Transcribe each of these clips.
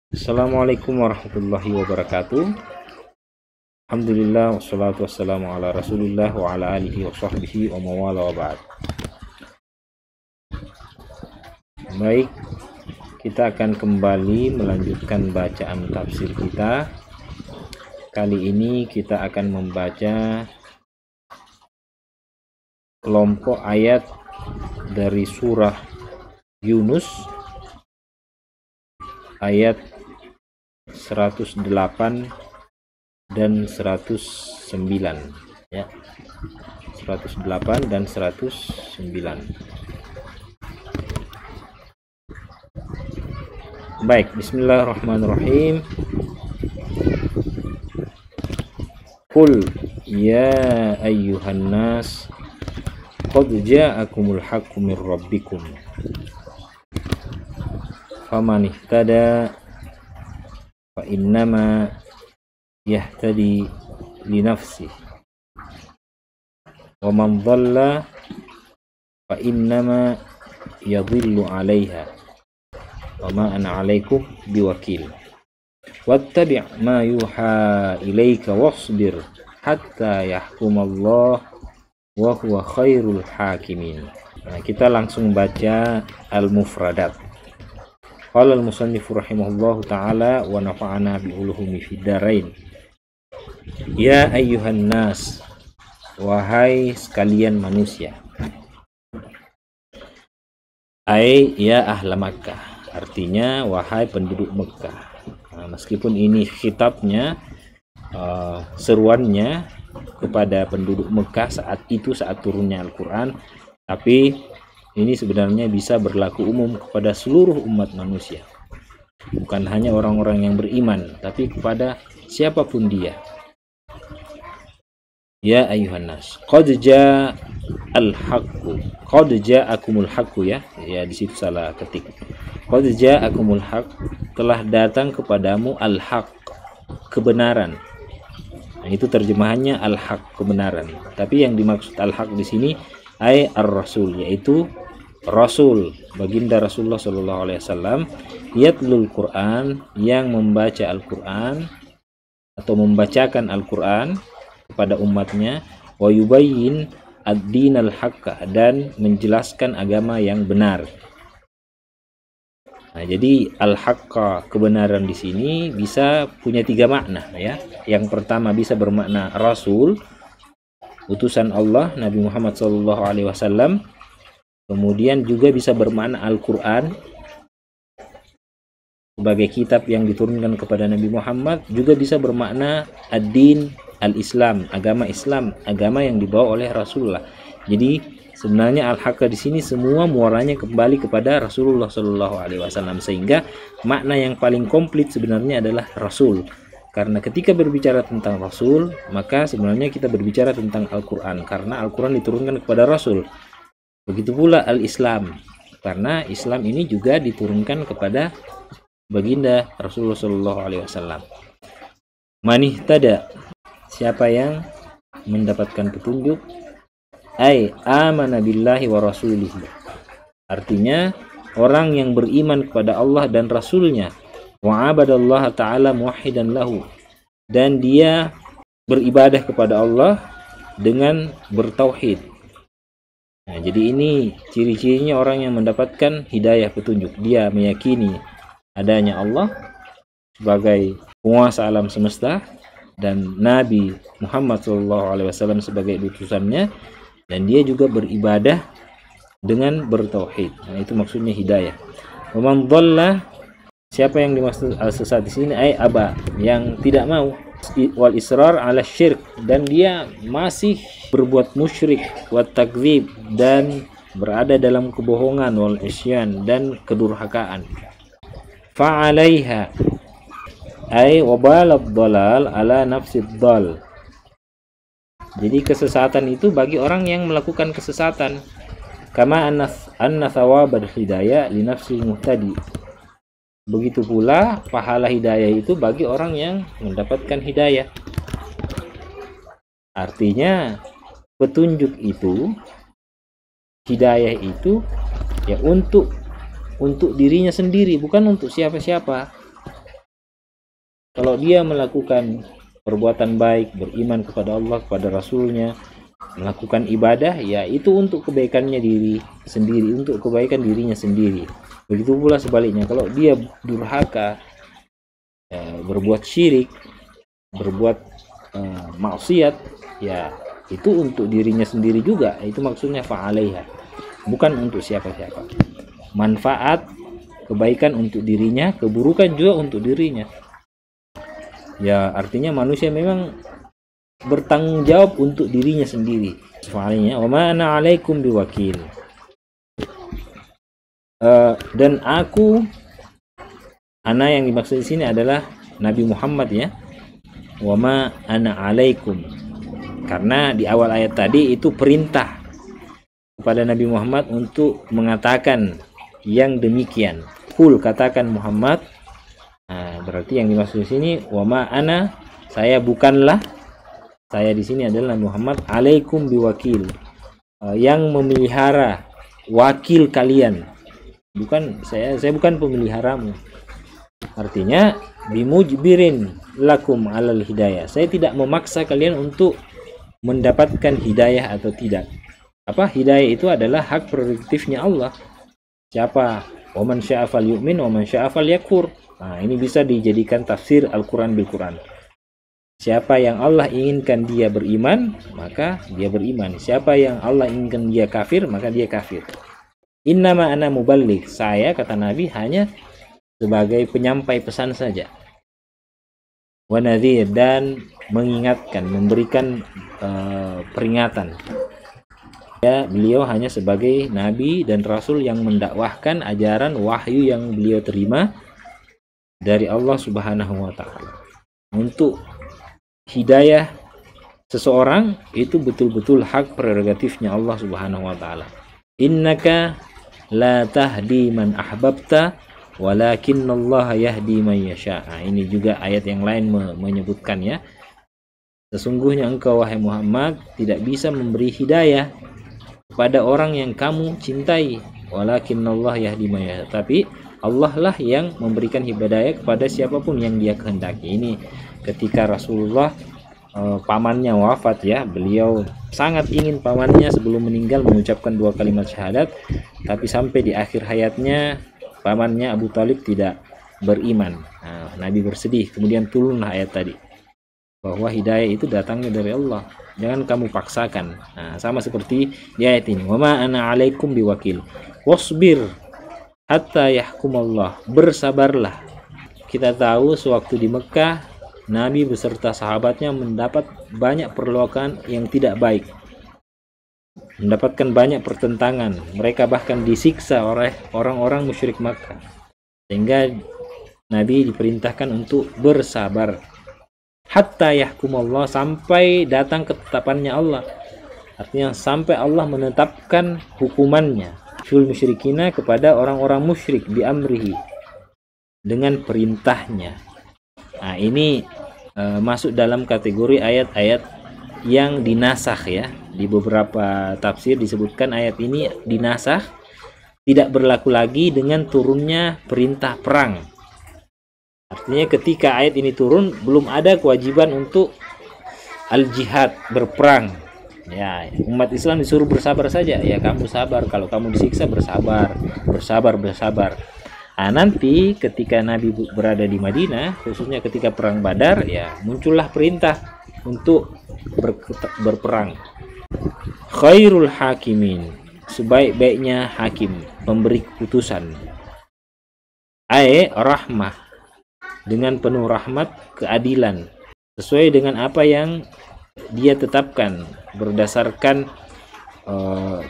Assalamualaikum warahmatullahi wabarakatuh. Alhamdulillah wassalatu wassalamu ala rasulillah wa ala alihi wa sahbihi wa mawala wa ba'd. Baik, kita akan kembali melanjutkan bacaan tafsir kita. Kali ini kita akan membaca kelompok ayat dari surah Yunus ayat 108 dan 109 ya. 108 dan 109. Baik, bismillahirrahmanirrahim. Qul ya ayyuhan nas qad ja'akumul haqqu mir rabbikum faman ihtada fa innama yahtadi li nafsihi wa man dhalla fa innama yadhillu 'alaiha wa ma ana 'alaikum biwakil wattabi' ma yuha ilaika wasbir hatta yahkumallah wa huwa khairul hakimin. Nah, kita langsung baca al-mufradat. Qala al-musannif rahimahullahu ta'ala wa nafa'ana bi uluhumi fid dharain. Ya ayyuhan nas, wahai sekalian manusia. Ai ya ahla Makkah, artinya wahai penduduk Mekah. Nah, meskipun ini khitabnya, seruannya kepada penduduk Mekah saat itu, saat turunnya Al-Quran, tapi ini sebenarnya bisa berlaku umum kepada seluruh umat manusia, bukan hanya orang-orang yang beriman, tapi kepada siapapun dia. Ya ayuhan nas, qad ja'al haqqu, qad ja'akumul haqqu, ya di situ salah ketik. Qad ja'akumul haqq, telah datang kepadamu al-haq, kebenaran. Nah, itu terjemahannya al-haq, kebenaran. Tapi yang dimaksud al-haq di sini ay ar-rasul, yaitu Rasul, baginda Rasulullah Shallallahu Alaihi Wasallam, yatlul Quran, yang membaca Al-Quran atau membacakan Al-Quran kepada umatnya, wa yubayyin ad-din al-haqqa, dan menjelaskan agama yang benar. Nah, jadi al-haqqa, kebenaran di sini bisa punya tiga makna, ya. Yang pertama bisa bermakna Rasul, utusan Allah, Nabi Muhammad Shallallahu Alaihi Wasallam. Kemudian juga bisa bermakna Al-Quran sebagai kitab yang diturunkan kepada Nabi Muhammad, juga bisa bermakna ad-din al-Islam, agama Islam, agama yang dibawa oleh Rasulullah. Jadi sebenarnya al-haqqa di sini semua muaranya kembali kepada Rasulullah Shallallahu Alaihi Wasallam, sehingga makna yang paling komplit sebenarnya adalah Rasul. Karena ketika berbicara tentang Rasul, maka sebenarnya kita berbicara tentang Al-Quran, karena Al-Quran diturunkan kepada Rasul. Begitu pula al-Islam, karena Islam ini juga diturunkan kepada baginda Rasulullah Shallallahu Alaihi Wasallam. Manihtada, siapa yang mendapatkan petunjuk, ai amana billahi wa rasulihi, artinya orang yang beriman kepada Allah dan Rasulnya, wa abadallaha ta'ala muwahhidan lahu, dan dia beribadah kepada Allah dengan bertauhid. Nah, jadi ini ciri-cirinya orang yang mendapatkan hidayah, petunjuk. Dia meyakini adanya Allah sebagai penguasa alam semesta dan Nabi Muhammad SAW sebagai utusannya, dan dia juga beribadah dengan bertauhid. Nah, itu maksudnya hidayah. Wa man dhalla, siapa yang dimaksud al-sesat di sini, ay aba, yang tidak mau, wal israr ala syirk, dan dia masih berbuat musyrik, wat takdzib, dan berada dalam kebohongan, wal isyan, dan kedurhakaan. Fa alaiha ay wabalad dalal ala nafsid dal, jadi kesesatan itu bagi orang yang melakukan kesesatan. Kama anna thawabal hidayah li nafsil muhtadi, begitu pula pahala hidayah itu bagi orang yang mendapatkan hidayah. Artinya petunjuk itu, hidayah itu ya untuk dirinya sendiri, bukan untuk siapa-siapa. Kalau dia melakukan perbuatan baik, beriman kepada Allah, kepada Rasulnya, melakukan ibadah, ya itu untuk kebaikannya diri sendiri, untuk kebaikan dirinya sendiri. Begitu pula sebaliknya, kalau dia durhaka, berbuat syirik, berbuat maksiat, ya itu untuk dirinya sendiri juga. Itu maksudnya fa'alaiha, bukan untuk siapa-siapa. Manfaat kebaikan untuk dirinya, keburukan juga untuk dirinya. Ya artinya manusia memang bertanggung jawab untuk dirinya sendiri. Soalnya wa ma ana alaikum biwakil. Dan aku, ana yang dimaksud di sini adalah Nabi Muhammad ya. Wa ma ana alaikum. Karena di awal ayat tadi itu perintah kepada Nabi Muhammad untuk mengatakan yang demikian. Kul, katakan Muhammad. Nah, berarti yang dimaksud di sini wa ma ana, saya bukanlah, saya di sini adalah Nabi Muhammad, alaikum biwakil, yang memelihara wakil kalian. Bukan saya bukan pemeliharamu. Artinya bimujbirin lakum alal hidayah. Saya tidak memaksa kalian untuk mendapatkan hidayah atau tidak. Apa hidayah itu adalah hak prerogatifnya Allah. Siapa? Wa man syaa'a falyu'min wa man syaa'a falyakfur. Nah, ini bisa dijadikan tafsir Al-Quran bil Quran. Siapa yang Allah inginkan dia beriman, maka dia beriman. Siapa yang Allah inginkan dia kafir, maka dia kafir. Innama ana muballigh. Saya, kata Nabi, hanya sebagai penyampai pesan saja. Wa nadhir, dan mengingatkan, memberikan peringatan. Ya, beliau hanya sebagai Nabi dan Rasul yang mendakwahkan ajaran wahyu yang beliau terima dari Allah Subhanahu wa Ta'ala. Untuk hidayah seseorang itu betul-betul hak prerogatifnya Allah Subhanahu wa Ta'ala. Innaka la tahdi man ahbabta walakinnallaha yahdi man yasha. Ini juga ayat yang lain menyebutkan ya. Sesungguhnya engkau wahai Muhammad tidak bisa memberi hidayah kepada orang yang kamu cintai, walakinnallaha yahdi man yasha. Tapi Allah lah yang memberikan hidayah kepada siapapun yang dia kehendaki. Ini ketika Rasulullah pamannya wafat ya, beliau sangat ingin pamannya sebelum meninggal mengucapkan 2 kalimat syahadat, tapi sampai di akhir hayatnya pamannya Abu Thalib tidak beriman. Nah, Nabi bersedih, kemudian turunlah ayat tadi bahwa hidayah itu datangnya dari Allah, jangan kamu paksakan. Nah, sama seperti di ayat ini, wa ma ana alaikum biwakil wasbir hatta yahkumallah. Bersabarlah. Kita tahu sewaktu di Mekah, Nabi beserta sahabatnya mendapat banyak perlokan yang tidak baik, mendapatkan banyak pertentangan. Mereka bahkan disiksa oleh orang-orang musyrik Makkah, sehingga Nabi diperintahkan untuk bersabar hatta yahkumallah, sampai datang ketetapannya Allah. Artinya sampai Allah menetapkan hukumannya fil musyrikina, kepada orang-orang musyrik, bi amrihi, dengan perintahnya. Nah, ini masuk dalam kategori ayat-ayat yang dinasakh ya. Di beberapa tafsir disebutkan ayat ini dinasakh, tidak berlaku lagi dengan turunnya perintah perang. Artinya ketika ayat ini turun, belum ada kewajiban untuk al-jihad, berperang. Ya, umat Islam disuruh bersabar saja. Ya, kamu sabar, kalau kamu disiksa bersabar. Nah, nanti ketika Nabi berada di Madinah, khususnya ketika perang Badar, ya muncullah perintah untuk berperang. Khairul hakimin, sebaik-baiknya hakim, pemberi keputusan. Rahmah, dengan penuh rahmat, keadilan, sesuai dengan apa yang dia tetapkan berdasarkan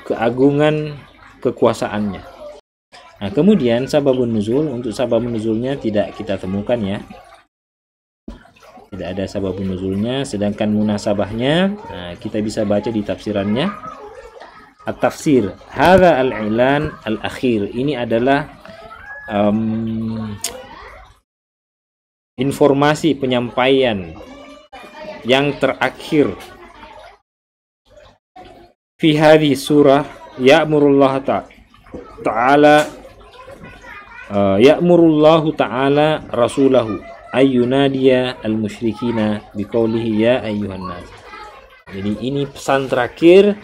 keagungan kekuasaannya. Nah, kemudian sababun nuzul, untuk sababun nuzulnya tidak kita temukan ya. Tidak ada sababun nuzulnya, sedangkan munasabahnya kita bisa baca di tafsirannya. At-tafsir, hadza al-i'lan al-akhir. Ini adalah informasi penyampaian yang terakhir. Fi hadhihi surah ya'murullah ta'ala ya'murullahu ta'ala rasulahu ayyunadiya al-musyrikina biqaulihi ya ayyuhan nas. Jadi ini pesan terakhir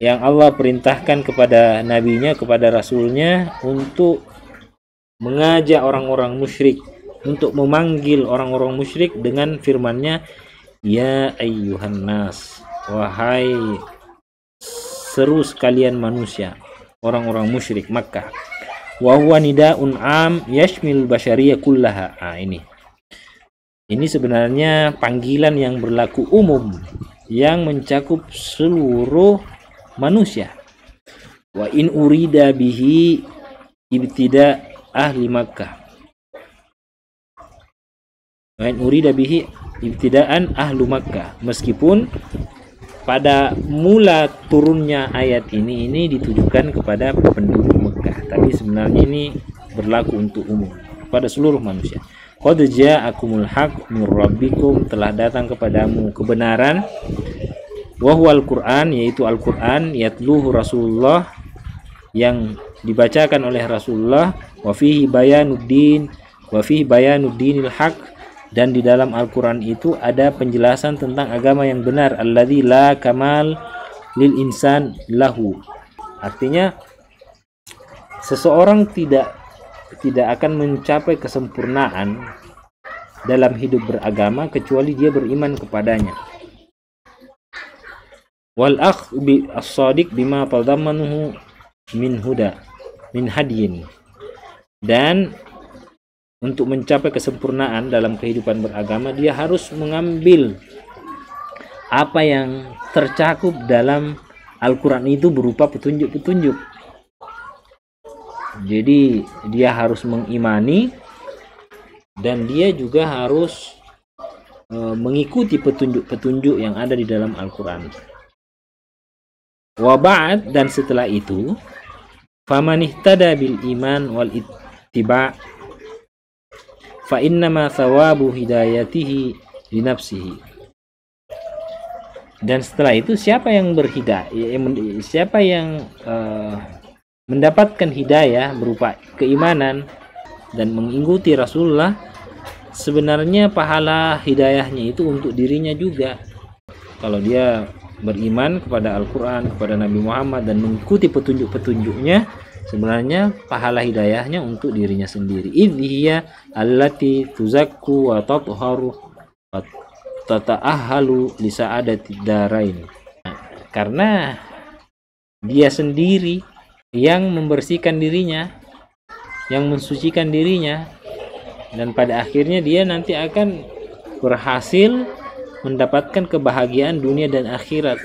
yang Allah perintahkan kepada nabinya, kepada rasulnya untuk mengajak orang-orang musyrik, untuk memanggil orang-orang musyrik dengan firman-Nya ya ayyuhan nas, wahai seru sekalian manusia, orang-orang musyrik Makkah. Wa huwa nidaun am yashmil basyariyah kullaha. Ini sebenarnya panggilan yang berlaku umum yang mencakup seluruh manusia. Wa in urida bihi ibtida ahli Makkah. Wa in urida bihi ibtidaan ahlu Makkah. Meskipun pada mula turunnya ayat ini ditujukan kepada penduduk Mekah, tapi sebenarnya ini berlaku untuk umum pada seluruh manusia. Qad ja'akumul haq min rabbikum, telah datang kepadamu kebenaran, wa huwal Qur'an, yaitu Al-Qur'an, yatluhu Rasulullah, yang dibacakan oleh Rasulullah, wa fihi bayanuddin, wa fihi bayanuddinil haq, dan di dalam Al-Quran itu ada penjelasan tentang agama yang benar, alladzi la kamal lil insan lahu. Artinya seseorang tidak akan mencapai kesempurnaan dalam hidup beragama kecuali dia beriman kepadanya. Wal akh bi as-sadiq bima tadammanuhu min huda min hadiyin. Dan untuk mencapai kesempurnaan dalam kehidupan beragama, dia harus mengambil apa yang tercakup dalam Al-Quran itu berupa petunjuk-petunjuk. Jadi dia harus mengimani dan dia juga harus mengikuti petunjuk-petunjuk yang ada di dalam Al-Quran. Wa ba'd, dan setelah itu, faman ihtada bil iman wal ittiba' fa innama thawabu hidayatihi li nafsihi. Dan setelah itu siapa yang berhidayah, siapa yang mendapatkan hidayah berupa keimanan dan mengikuti Rasulullah, sebenarnya pahala hidayahnya itu untuk dirinya juga. Kalau dia beriman kepada Al-Quran, kepada Nabi Muhammad dan mengikuti petunjuk-petunjuknya, sebenarnya pahala hidayahnya untuk dirinya sendiri. Idhiya allati tuzakku wa tatharu wa tata'ahhalu li sa'adati darain. Karena dia sendiri yang membersihkan dirinya, yang mensucikan dirinya, dan pada akhirnya dia nanti akan berhasil mendapatkan kebahagiaan dunia dan akhirat.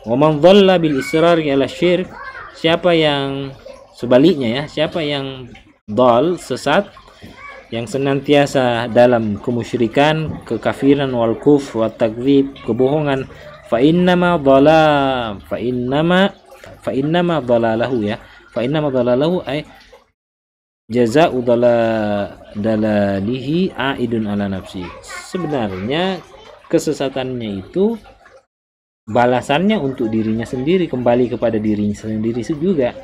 Wa man dhalla bil israri ala syirk, siapa yang sebaliknya siapa yang dhal, sesat, yang senantiasa dalam kemusyrikan, kekafiran, wal kufr, wa takdzib, kebohongan, fa innama dhalalahu ay jazaa'u dalalihi aidun ala nafsi. Sebenarnya kesesatannya itu balasannya untuk dirinya sendiri, kembali kepada dirinya sendiri juga.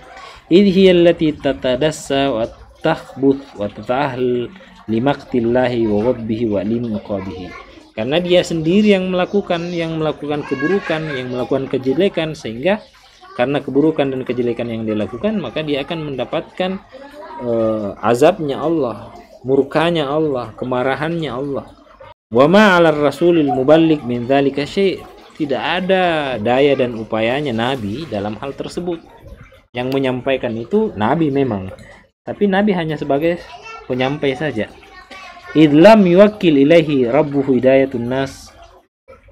Idhiyallati tatadassa wa takhbuth wa tata'ahal limaqtillahi wa wabbihi wa limuqabihi. Karena dia sendiri yang melakukan keburukan, yang melakukan kejelekan, sehingga karena keburukan dan kejelekan yang dia lakukan, maka dia akan mendapatkan azabnya Allah, murkanya Allah, kemarahannya Allah. Wa ma 'alar rasulil muballigh min dzalika syai'. Tidak ada daya dan upayanya Nabi dalam hal tersebut. Yang menyampaikan itu Nabi memang, tapi Nabi hanya sebagai penyampai saja. Idlam yuwakkil ilaihi rabbuhu hidayatun nas.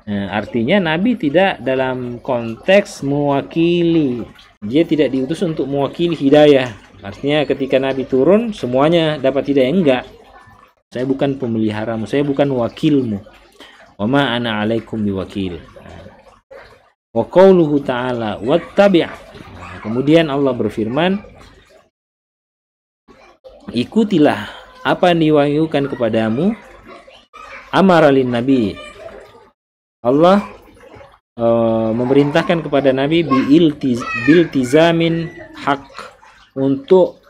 Artinya Nabi tidak dalam konteks mewakili, dia tidak diutus untuk mewakili hidayah. Artinya ketika Nabi turun semuanya dapat hidayah, enggak. Saya bukan pemeliharamu, saya bukan wakilmu. Wa ma ana 'alaikum biwakil. Wa qauluhu ta'ala wattabi'. Kemudian Allah berfirman, ikutilah apa yang diwahyukan kepadamu. Amara lin nabi, Allah memerintahkan kepada Nabi biltizamin haq, untuk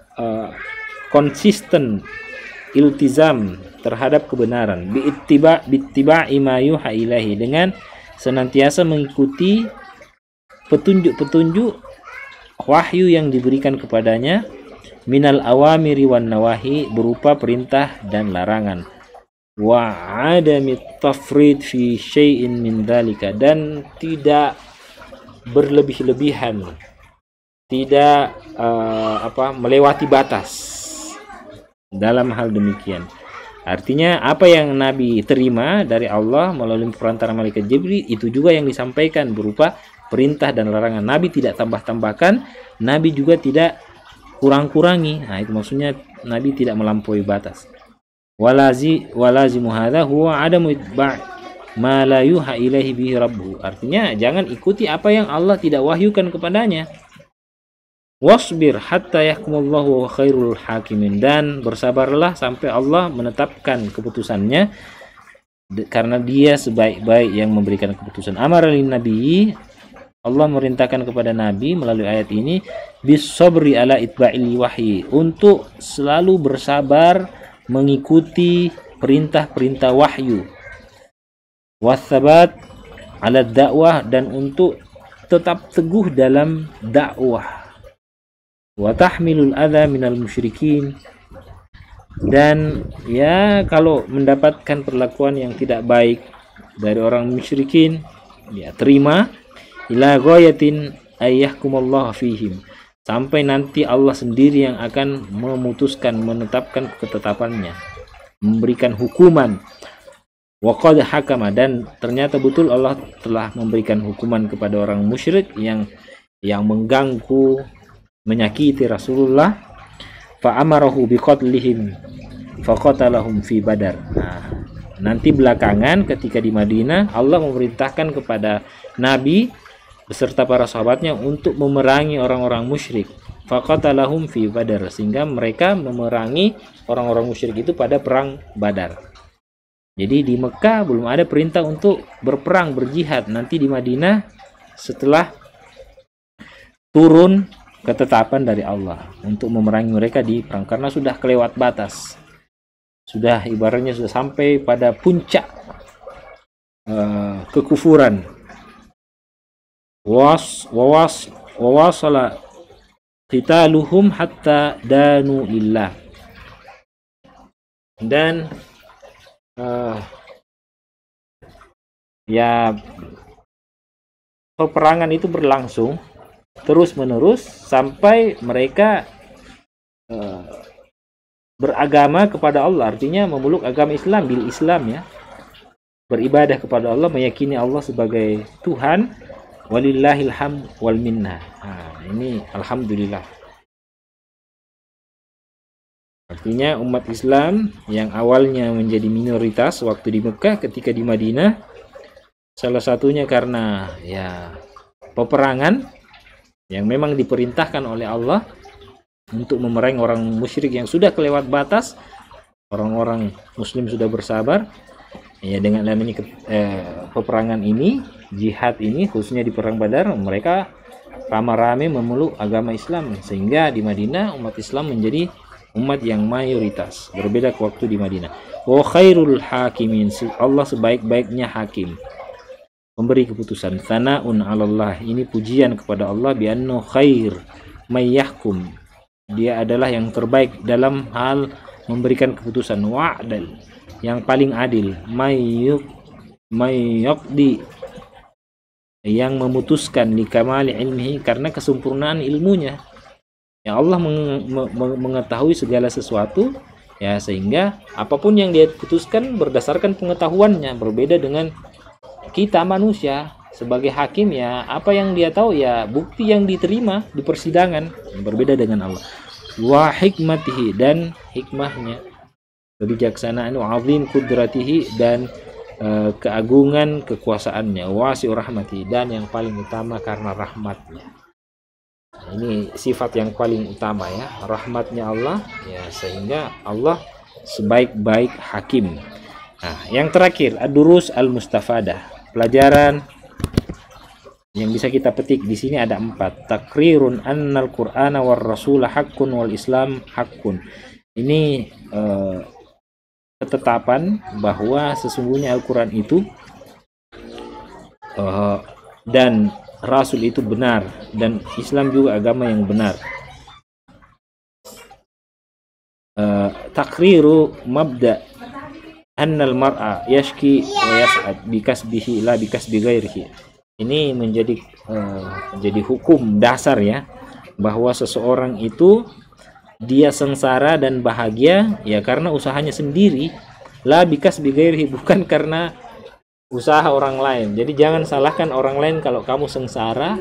konsisten iltizam terhadap kebenaran, biittiba'i ma yuha ilaihi, dengan senantiasa mengikuti petunjuk-petunjuk wahyu yang diberikan kepadanya, minal awamiri wan nawahi, berupa perintah dan larangan, wa adamit tafrid fi syai'in min dzalika, dan tidak berlebih-lebihan, tidak melewati batas dalam hal demikian. Artinya apa yang Nabi terima dari Allah melalui perantara malaikat Jibril, itu juga yang disampaikan berupa perintah dan larangan. Nabi tidak tambah-tambahkan, Nabi juga tidak kurang-kurangi. Nah, itu maksudnya Nabi tidak melampaui batas. Walazimu hadza huwa adamu itba' ma la yuha ilaihi bihi rabbuh. Artinya jangan ikuti apa yang Allah tidak wahyukan kepadanya. Wasbir hatta yahkumullahu wa khairul hakimin, dan bersabarlah sampai Allah menetapkan keputusannya, karena Dia sebaik-baik yang memberikan keputusan. Amara lin nabiyyi, Allah merintahkan kepada Nabi melalui ayat ini, bis sabri ala itba'il wahyi, untuk selalu bersabar mengikuti perintah-perintah wahyu, wassabat ala dakwah, dan untuk tetap teguh dalam dakwah, wa tahmilul adza minal musyrikin, dan ya kalau mendapatkan perlakuan yang tidak baik dari orang musyrikin, ya terima, ila ghayatin ayyahkumullah fihim, sampai nanti Allah sendiri yang akan memutuskan, menetapkan ketetapannya, memberikan hukuman. Wa qad hakama, dan ternyata betul Allah telah memberikan hukuman kepada orang musyrik yang mengganggu, menyakiti Rasulullah. Fa amarahu biqatlihim faqatalahum fi Badar. Nah, nanti belakangan ketika di Madinah, Allah memerintahkan kepada Nabi beserta para sahabatnya untuk memerangi orang-orang musyrik. Faqatalahum fi Badar, sehingga mereka memerangi orang-orang musyrik itu pada perang Badar. Jadi di Mekah belum ada perintah untuk berperang, berjihad. Nanti di Madinah setelah turun ketetapan dari Allah untuk memerangi mereka di perang, karena sudah kelewat batas, sudah ibaratnya sudah sampai pada puncak kekufuran. Wawasala qitaluhum hatta danu lillah, dan ya peperangan itu berlangsung terus menerus sampai mereka beragama kepada Allah, artinya memeluk agama Islam, bil Islam, ya, beribadah kepada Allah, meyakini Allah sebagai Tuhan. Walillahil hamd wal minnah. Nah, ini alhamdulillah. Artinya umat Islam yang awalnya menjadi minoritas waktu di Mekah, ketika di Madinah, salah satunya karena ya peperangan yang memang diperintahkan oleh Allah untuk memerangi orang musyrik yang sudah kelewat batas, orang-orang muslim sudah bersabar. Ya, dengan adanya peperangan ini, jihad ini, khususnya di perang Badar, mereka ramai-ramai memeluk agama Islam, sehingga di Madinah umat Islam menjadi umat yang mayoritas, berbeda waktu di Madinah. Wa khairul hakimin, Allah sebaik-baiknya hakim, memberi keputusan. Tsana'un 'alallah, ini pujian kepada Allah, bi annahu khair may yahkum, Dia adalah yang terbaik dalam hal memberikan keputusan. Wa'dal, yang paling adil. Mayyaqdi, yang memutuskan, li kamali ilmihi, karena kesempurnaan ilmunya. Ya, Allah mengetahui segala sesuatu, ya, sehingga apapun yang Dia putuskan berdasarkan pengetahuannya, berbeda dengan kita manusia sebagai hakim. Ya, apa yang Dia tahu, ya bukti yang diterima di persidangan, berbeda dengan Allah. Wa hikmatihi, dan hikmahnya, kebijaksanaan, wa azim kudratihi, dan keagungan kekuasaannya, wasi'ur rahmati, dan yang paling utama karena rahmatnya. Ini sifat yang paling utama, ya, rahmatnya Allah, ya, sehingga Allah sebaik-baik hakim. Nah, yang terakhir, ad-durus al-mustafadah, pelajaran yang bisa kita petik di sini ada 4. Takrirun annal Qur'ana war rasul haqqun wal Islam haqqun. Ini ketetapan bahwa sesungguhnya Al-Quran itu dan Rasul itu benar, dan Islam juga agama yang benar. Takriru mabda annal mar'a yashki wa yas'ad bikasbihi la bikasbi ghairihi. Ini menjadi jadi hukum dasar ya, bahwa seseorang itu dia sengsara dan bahagia ya karena usahanya sendiri, la bikasbi ghairihi, bukan karena usaha orang lain. Jadi jangan salahkan orang lain kalau kamu sengsara.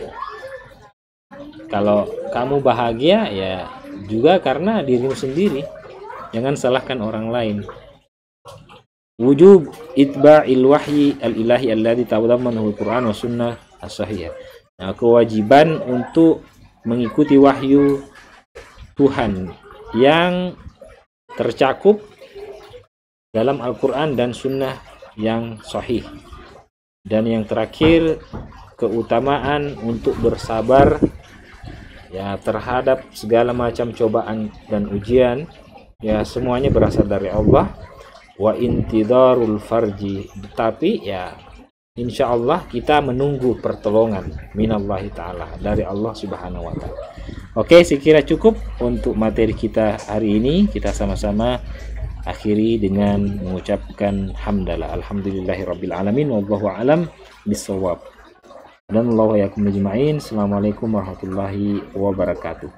Kalau kamu bahagia ya juga karena dirimu sendiri. Jangan salahkan orang lain. Wujub itba'il wahyi al-ilahi alladhi tadammanahu al-Qur'an wa sunnah as-sahihah. Nah, kewajiban untuk mengikuti wahyu Tuhan yang tercakup dalam Al-Qur'an dan sunnah yang sahih. Dan yang terakhir, keutamaan untuk bersabar ya terhadap segala macam cobaan dan ujian, ya semuanya berasal dari Allah. Wa intidarul farji, tapi ya insya Allah kita menunggu pertolongan minallahi ta'ala, dari Allah subhanahu wa ta'ala. Oke, sekira cukup untuk materi kita hari ini. Kita sama-sama akhiri dengan mengucapkan hamdalah, alhamdulillahirabbil alamin, wallahu alam bisawab. Dan Allah yakum ajma'in. Assalamualaikum warahmatullahi wabarakatuh.